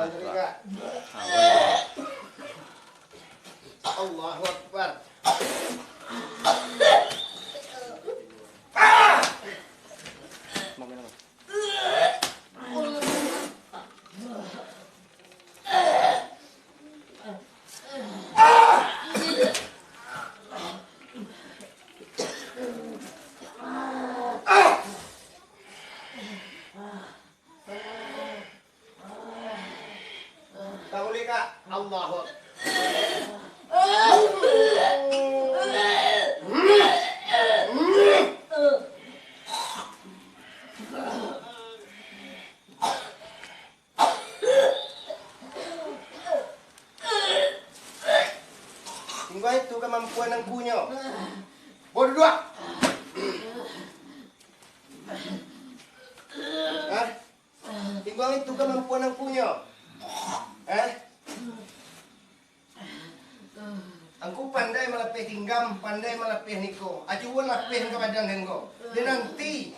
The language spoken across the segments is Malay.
Allahu Akbar. Tak boleh kak. Allahu Akbar. Tinggal itu kemampuan angkunya. Berdua. Tinggal itu kemampuan angkunya. Angku pandai melapih tinggam, pandai melapih niko. Ajuan lapih ke badan hengko. Dia nanti.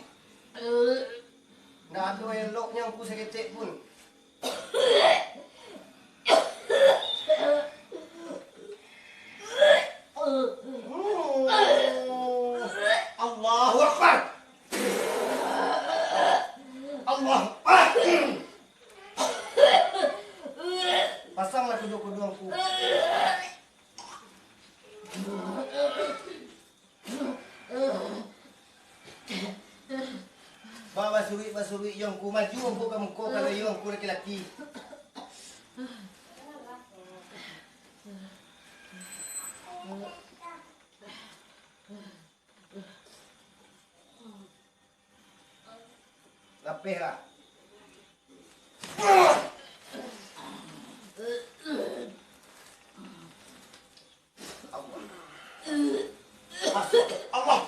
Nggak ada eloknya angku seketik pun. Allahu Akbar. Allah. Pasanglah kudu-kudu angku. Bawa basuri yang ku maju angku kamu ko kalau yang ku laki-laki. Lapih lah. Allah.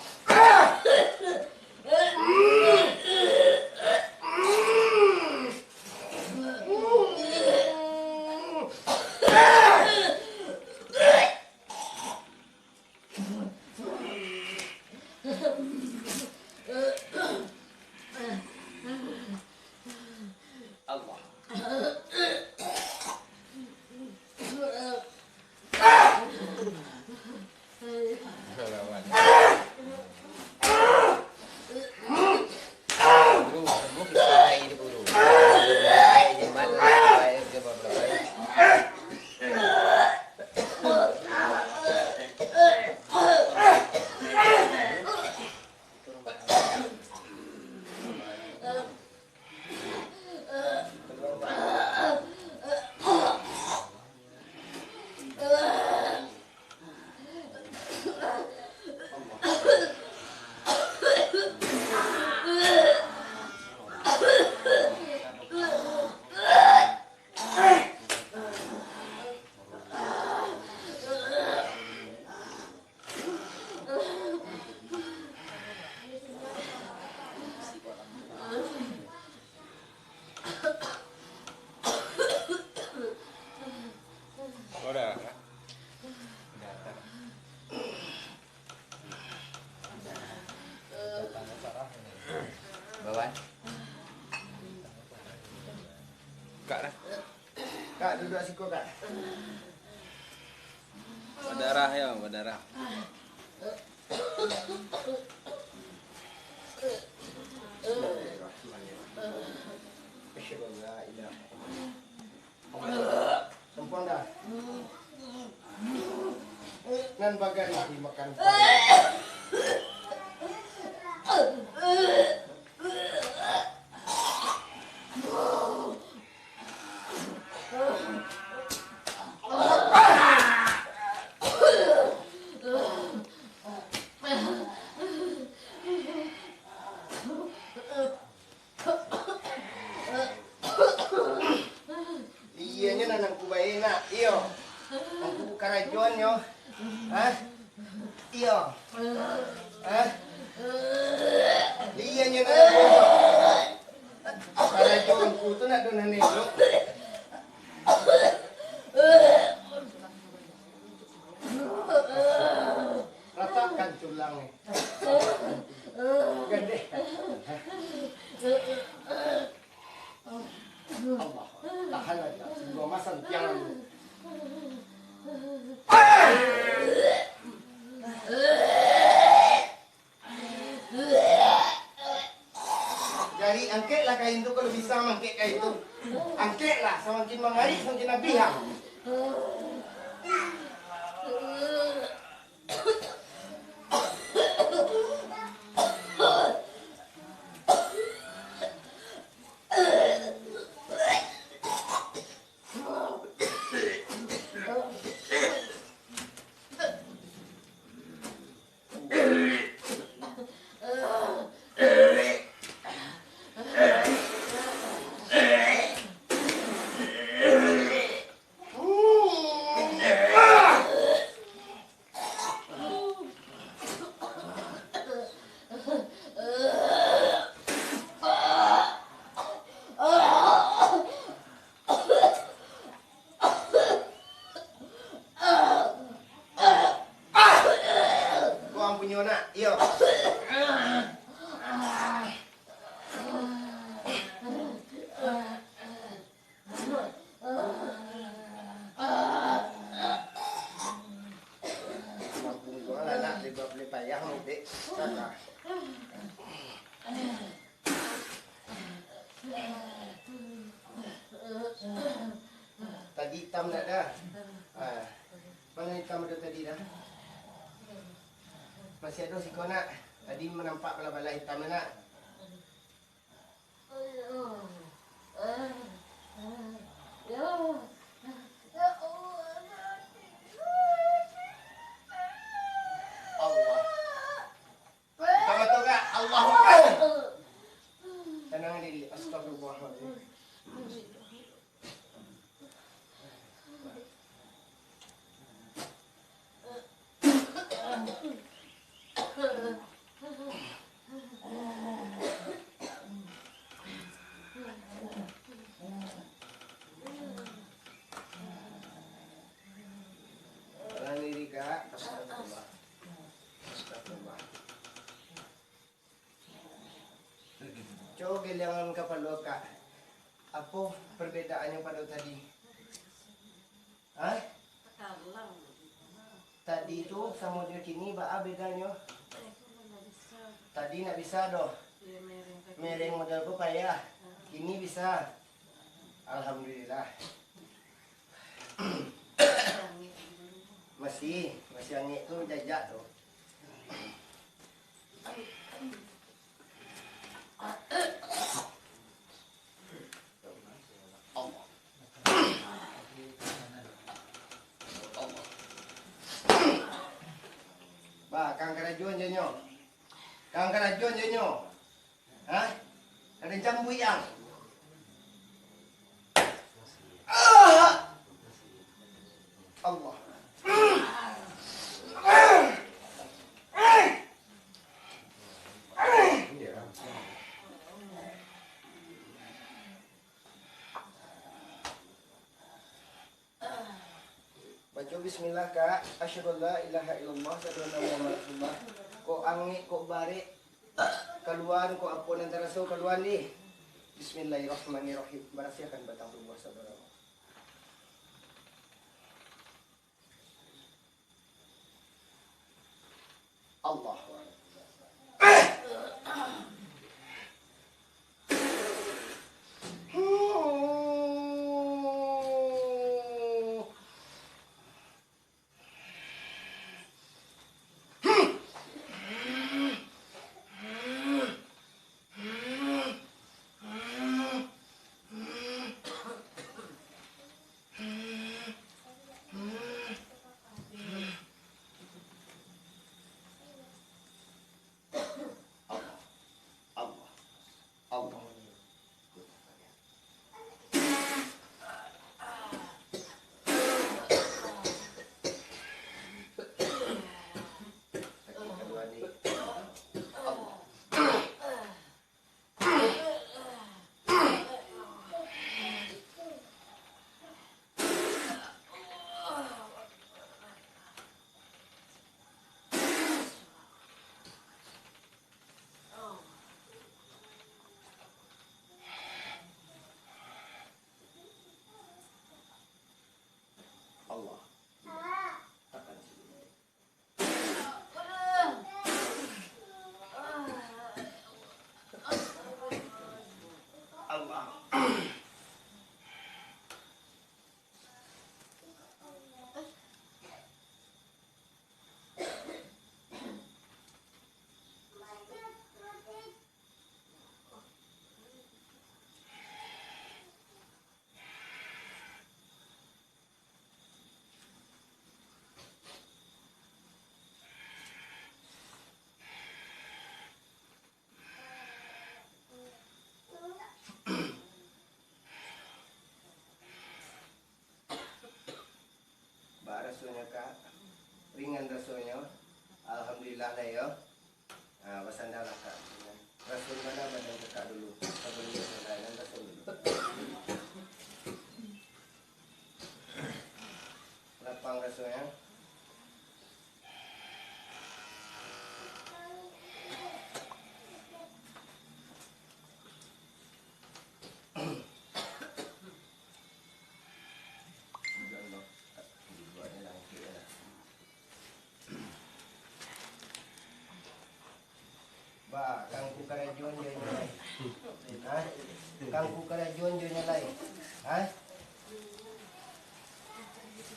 Bawan. Kak dah. Kak duduk siku kak. Berdarah ya, berdarah. Sempurna dah. Nan bagai dimakan. Iyanya nanang kubayin na. Iyo. Ang karajon nyo. Ha? Iyo. Ha? Iyanya nanang kubayin. Karajon ko ito na doon nanilo. Ratakan tulang eh. Gede. Allah. Tahan aja. Gua masang jangan dulu. Jadi angkatlah kain itu kalau bisa mangkit kain itu. Angkatlah semakin mengalir semakin nabiha. Yo. Tadi hitam tak dah? Mana hitam ada tadi dah? Masih ada si kau nak? Tadi menampak bala-bala hitam nak? Allah. Kamu tahu tak? Allahu Akbar. Tenang diri. Astagfirullahaladzim. Tenang diri kak. Astagfirullah. Astagfirullah. Coba gelangan kepala kak. Apa perbedaannya pada tadi? Hah? Tadi itu sama dia kini apa bedanya? Tadi nak bisa doh. Mereng modal ku payah. Kini bisa. Alhamdulillah. masih angin tu jajak tu. Ba, kang kerajuan je nyo. Kang kerajuan je nyo. Hah? Ada jambu yang. Allah. Baca bismillah kak. Asyhadu la ilaha illallah wa asyhadu anna muhammadar rasulullah. Ko angin ko barik keluar ko apun antara so keluar ni. Bismillahirrahmanirrahim. Merahsiakan batang tubuh saudara. Allah. kak. Ringan rasanya. Alhamdulillah lah ya. Bersandar lah kak. Rasul mana badan kakak dulu. Sebelum berjalan rasul dulu. Lapang rasanya. Ba, kangku karajuan dia nyalai. Ha? Kangku karajuan dia nyalai. Ha?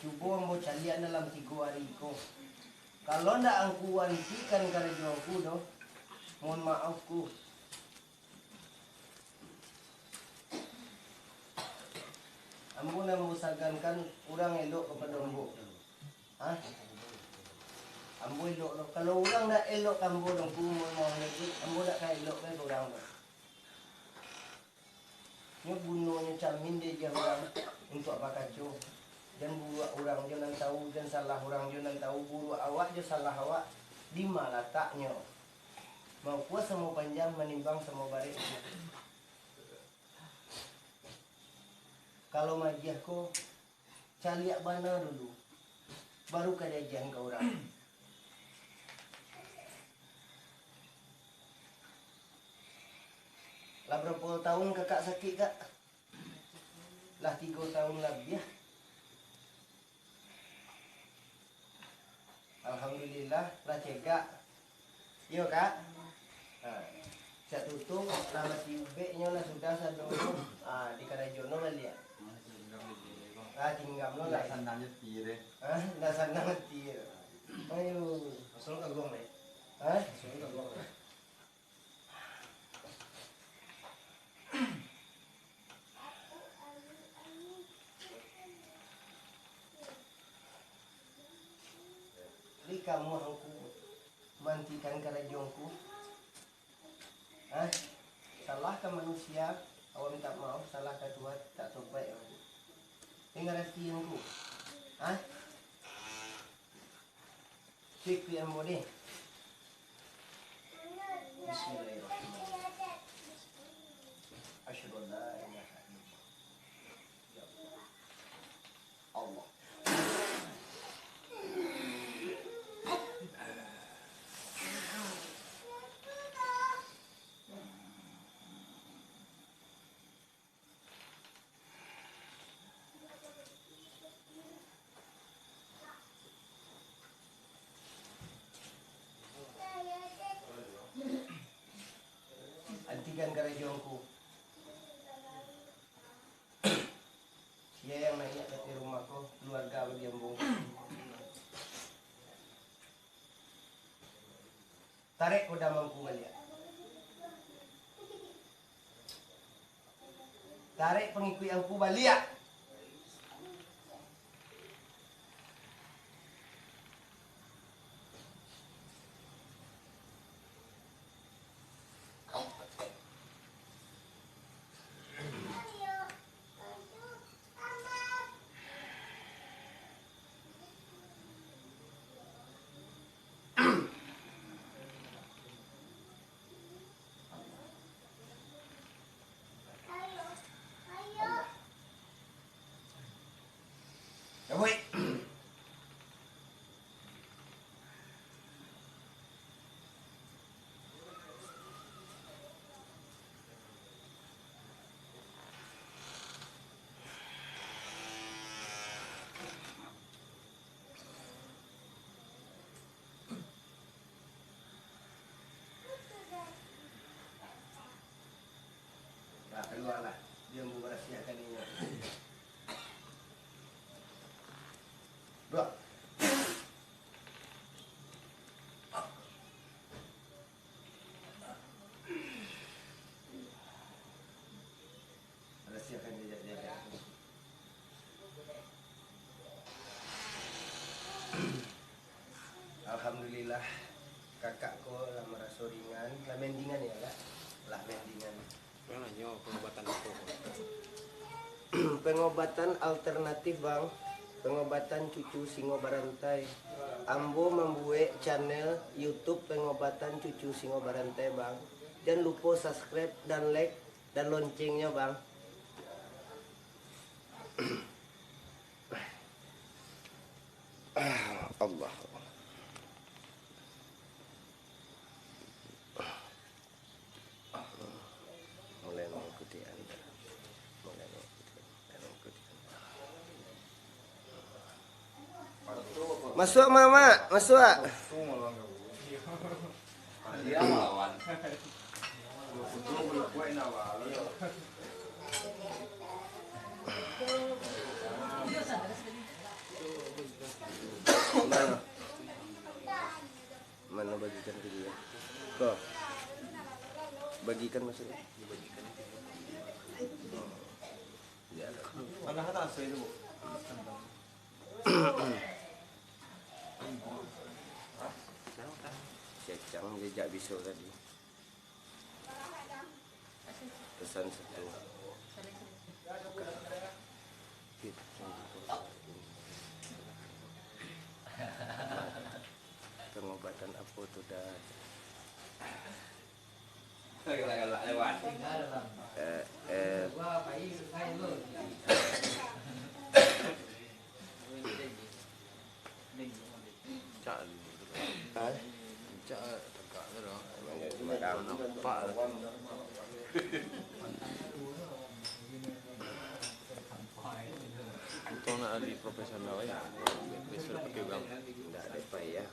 Cuba mo calian dalam 3 hari ko. Kalau ndak angku wantikan karajuanku do, mohon maaf ku. Ambo na musagankan orang elok kepada ambo. Ha? Ambo elok lo. Kalau orang nak elok ambo dong ku mau lagi, ambo nak kaya elok kan orang lo. Nya bunuhnya camin dia orang untuk apa kacau. Dan buruak orang jangan tahu dan salah orang jangan tahu buruak awak je salah awak. Di mana letaknya? Mau kuat semua panjang menimbang semua barik. Kalau majiah ko caliak bana dulu. Baru kajian ke orang. Lah berapa tahun kakak sakit kak? Lah 3 tahun lebih ya. Alhamdulillah lah cegak. Yo kak. Saya tutup lah masih ubeknya lah sudah satu. Di Karajono lah lihat. Tinggal lo lah. Sandangnya tire. Dah sandang mati. Ayo. Asal kagong nih. Asal kagong. Kamu aku mantikan karajonku. Salah ke manusia, awak minta maaf, salah ke Tuhan, tak tobat. Tinggal hatiku. Cik yang boleh. Bismillahirrahmanirrahim. Asyhadu an la ilaha illallah. Allah. Antikan karajonku. Dia yang nanya ke rumahku, keluarga berdiambung. Tarik kuda mangku balik. Tarik pengikut aku balik. Woi. Nah, keluarlah. Dia merahsiakan ini. Dua. Rahsiakan dia. Alhamdulillah kakakku lah merasa ringan. Lah mendingan ya kak. Lah mendingan. Mana nyo pengobatan itu? Pengobatan alternatif bang. pengobatan cucu Singo Barantai. Ambo membuat channel YouTube pengobatan cucu Singo Barantai, Bang. Jangan lupa subscribe dan like dan loncengnya, Bang. Allah. Mulai mengikuti Anda. Mulai mengikuti Anda. Masuk mama, masuk. Dia melawan. Mana? Mana bagikan ke dia? Kok? Bagikan maksudnya? Dibagikan. Ya. Mana hata asal itu, Bu? Cecang jejak bisu tadi. Pesan satu. Pengobatan apa tuh dah? Galak lewat. Cak. Ah, Cak tegak tu dah. madam. Nampak lah. Kau nak ahli profesional ya? Besok pakai bang. Tidak ada payah.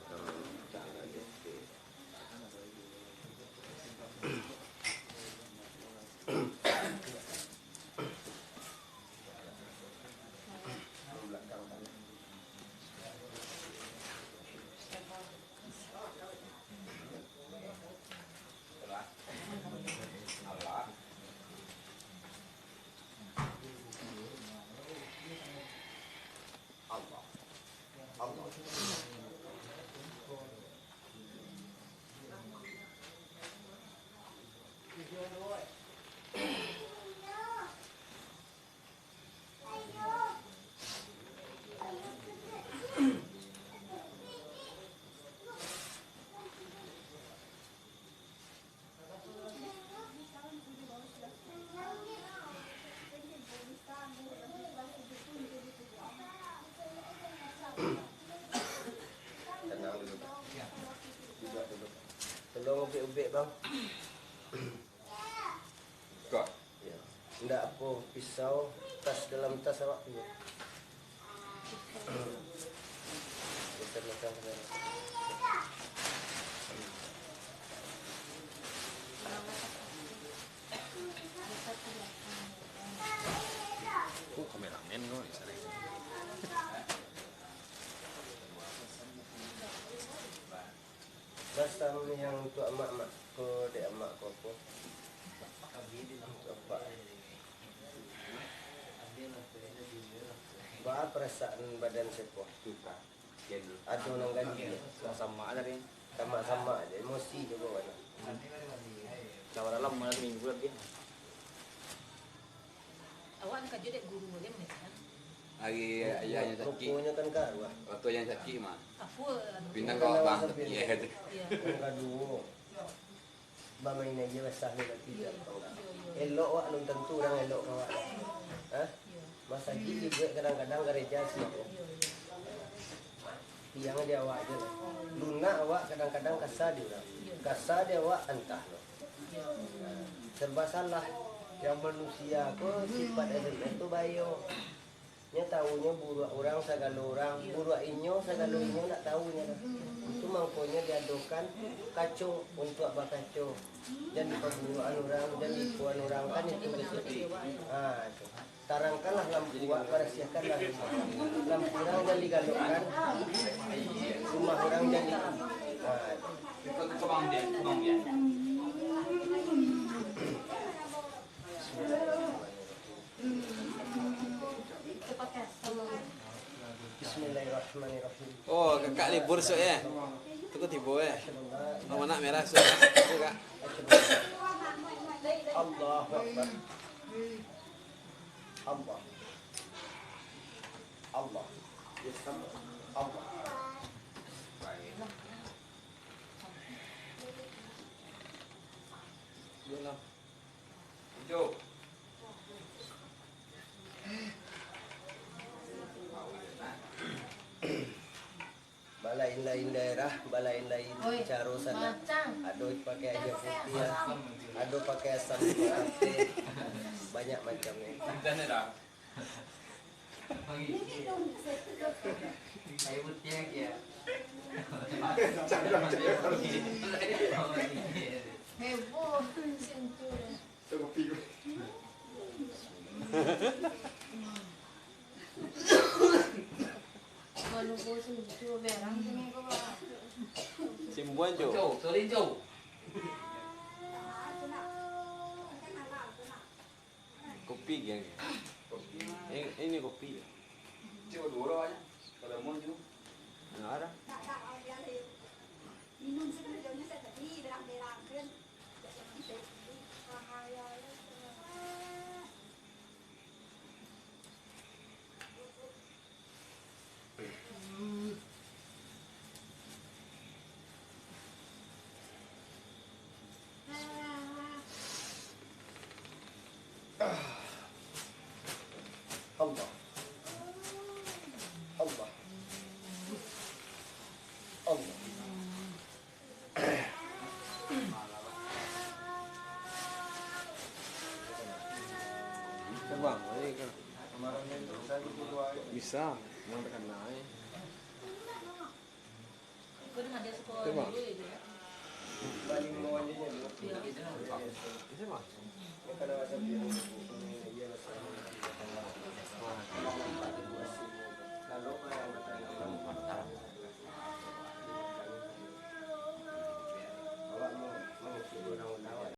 Tolong ubek-ubek, Bang. Kok? Ya. Tidak apa, pisau, tas dalam tas awak tu. Macam-macam saja. Kameramen kau di sana. Basam yang untuk emak-emak ko, dek emak ko apa? Bapak. Apa perasaan badan sepo? Ada orang ganti. Sama ada ni. Sama-sama aja, emosi juga mana. Cawan dalam mana minggu lagi. Awak nak kerja dek guru dia mana? Hari ayahnya sakit. Rupanya kan karuah. Waktu yang sakit mah. Apa? Pindah kau bang. Ya. Ya. Kadu. Ba main aja basah ni nanti tak enggak. Elok wak belum tentu orang elok awak. Hah? Masa juga kadang-kadang gereja sih. Yang dia awak je. Luna awak kadang-kadang kasar dia orang. Kasar dia awak entah. Serba salah. Yang manusia ko sifat SMS tu bayo. Nya tahunya buruak orang segala orang, buruak inyo segala inyo nak tahunya. Itu mangkonya diadukan kacau untuk apa kacau. Dan pemburuan orang dan tipuan orang kan itu gitu. Ah, itu. Tarangkanlah lampu wak, persiakanlah rumah. Lampu orang jadi galukkan, rumah orang jadi. Ah, Kebang dia. Bismillahirrahmanirrahim. Oh, kakak libur sok ya. Tu kau tiba ya. Mau nak merah sok. Kak. Allahu Akbar. Allah. Allah. Allah. Dua lah. Hijau. Balain-lain daerah, balain-lain caro sana. Aduh pakai aja putih, aduh pakai asam putih. Banyak macamnya. Dan merah. Saya putih ya. Heboh, sentuh. Kalau gue sentuh berang sini kau. Simbuan jo. Hijau, sorry hijau. Kopi geng. Ini kopi. Cuma dua aja. Kalau mau juga. Nggak ada. Minum sebenarnya saya tadi berang-berang kan. Allah. Allah. Allah. Terbang aja kan. Kemarin itu saya dua Bisa. Yang tekan naik. Kau dengan dia sekolah Coba. dulu ya. balik mau aja dulu. Bisa mah. Karena ada biru.